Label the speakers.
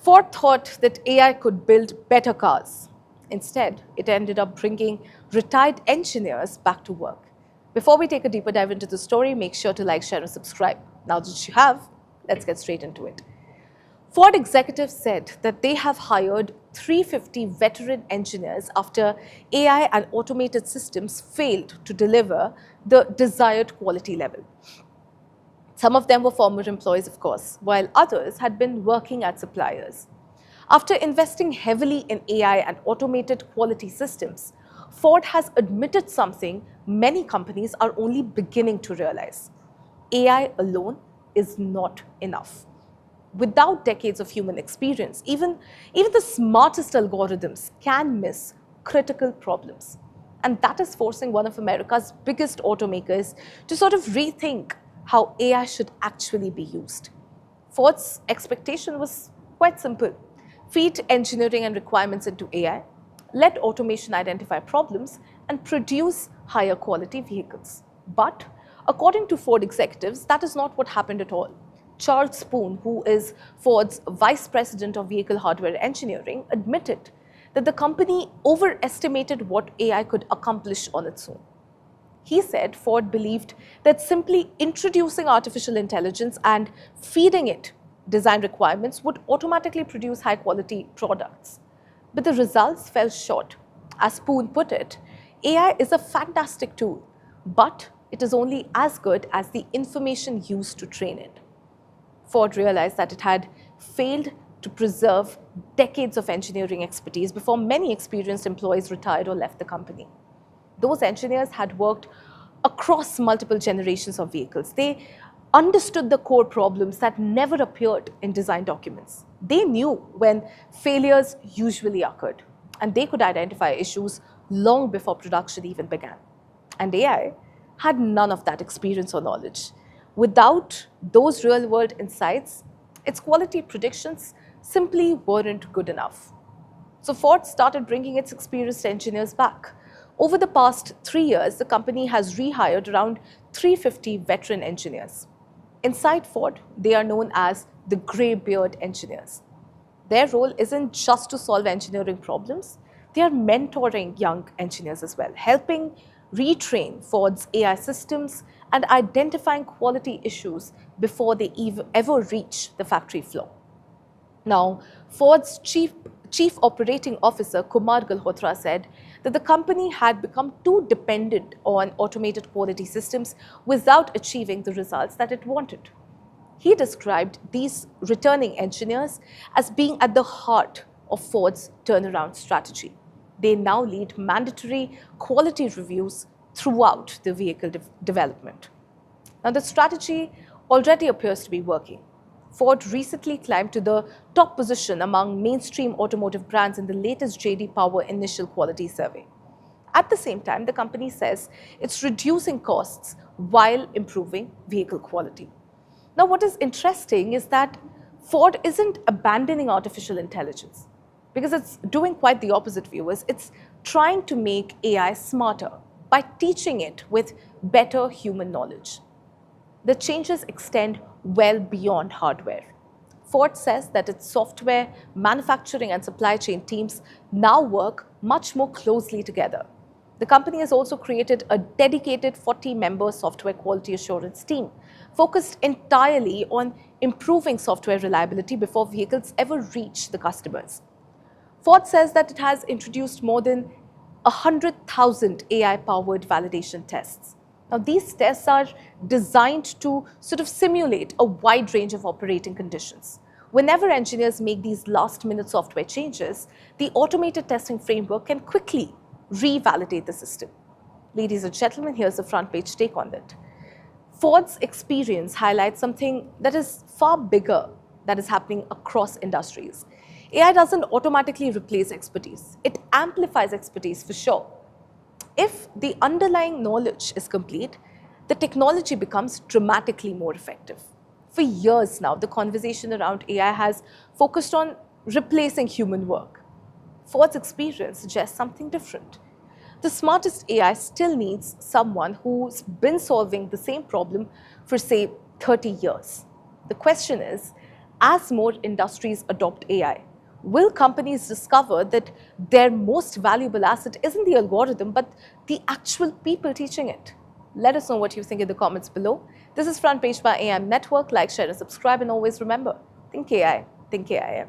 Speaker 1: Ford thought that AI could build better cars. Instead, it ended up bringing retired engineers back to work. Before we take a deeper dive into the story, make sure to like, share, and subscribe. Now that you have, let's get straight into it. Ford executives said that they have hired 350 veteran engineers after AI and automated systems failed to deliver the desired quality level. Some of them were former employees, of course, while others had been working at suppliers. After investing heavily in AI and automated quality systems, Ford has admitted something many companies are only beginning to realize. AI alone is not enough. Without decades of human experience, even the smartest algorithms can miss critical problems. And that is forcing one of America's biggest automakers to sort of rethink how AI should actually be used. Ford's expectation was quite simple. Feed engineering and requirements into AI, let automation identify problems, and produce higher quality vehicles. But according to Ford executives, that is not what happened at all. Charles Spoon, who is Ford's vice president of vehicle hardware engineering, admitted that the company overestimated what AI could accomplish on its own. He said Ford believed that simply introducing artificial intelligence and feeding it design requirements would automatically produce high-quality products. But the results fell short. As Spoon put it, AI is a fantastic tool, but it is only as good as the information used to train it. Ford realized that it had failed to preserve decades of engineering expertise before many experienced employees retired or left the company. Those engineers had worked across multiple generations of vehicles. They understood the core problems that never appeared in design documents. They knew when failures usually occurred, and they could identify issues long before production even began. And AI had none of that experience or knowledge. Without those real-world insights, its quality predictions simply weren't good enough. So Ford started bringing its experienced engineers back. Over the past 3 years, the company has rehired around 350 veteran engineers. Inside Ford, they are known as the graybeard engineers. Their role isn't just to solve engineering problems, they are mentoring young engineers as well, helping retrain Ford's AI systems and identifying quality issues before they ever reach the factory floor. Now, Ford's chief operating officer, Kumar Galhotra, said that the company had become too dependent on automated quality systems without achieving the results that it wanted. He described these returning engineers as being at the heart of Ford's turnaround strategy. They now lead mandatory quality reviews throughout the vehicle development. Now, the strategy already appears to be working. Ford recently climbed to the top position among mainstream automotive brands in the latest J.D. Power Initial Quality Survey. At the same time, the company says it's reducing costs while improving vehicle quality. Now, what is interesting is that Ford isn't abandoning artificial intelligence because it's doing quite the opposite, viewers. It's trying to make AI smarter by teaching it with better human knowledge. The changes extend well beyond hardware. Ford says that its software, manufacturing, and supply chain teams now work much more closely together. The company has also created a dedicated 40-member software quality assurance team focused entirely on improving software reliability before vehicles ever reach the customers. Ford says that it has introduced more than 100,000 AI-powered validation tests. Now, these tests are designed to sort of simulate a wide range of operating conditions. Whenever engineers make these last-minute software changes, the automated testing framework can quickly revalidate the system. Ladies and gentlemen, here's the front page take on that. Ford's experience highlights something that is far bigger that is happening across industries. AI doesn't automatically replace expertise. It amplifies expertise for sure. If the underlying knowledge is complete, the technology becomes dramatically more effective. For years now, the conversation around AI has focused on replacing human work. Ford's experience suggests something different. The smartest AI still needs someone who's been solving the same problem for, say, 30 years. The question is, as more industries adopt AI, will companies discover that their most valuable asset isn't the algorithm, but the actual people teaching it? Let us know what you think in the comments below. This is Front Page by AM Network. Like, share, and subscribe. And always remember, think AI, think AIM.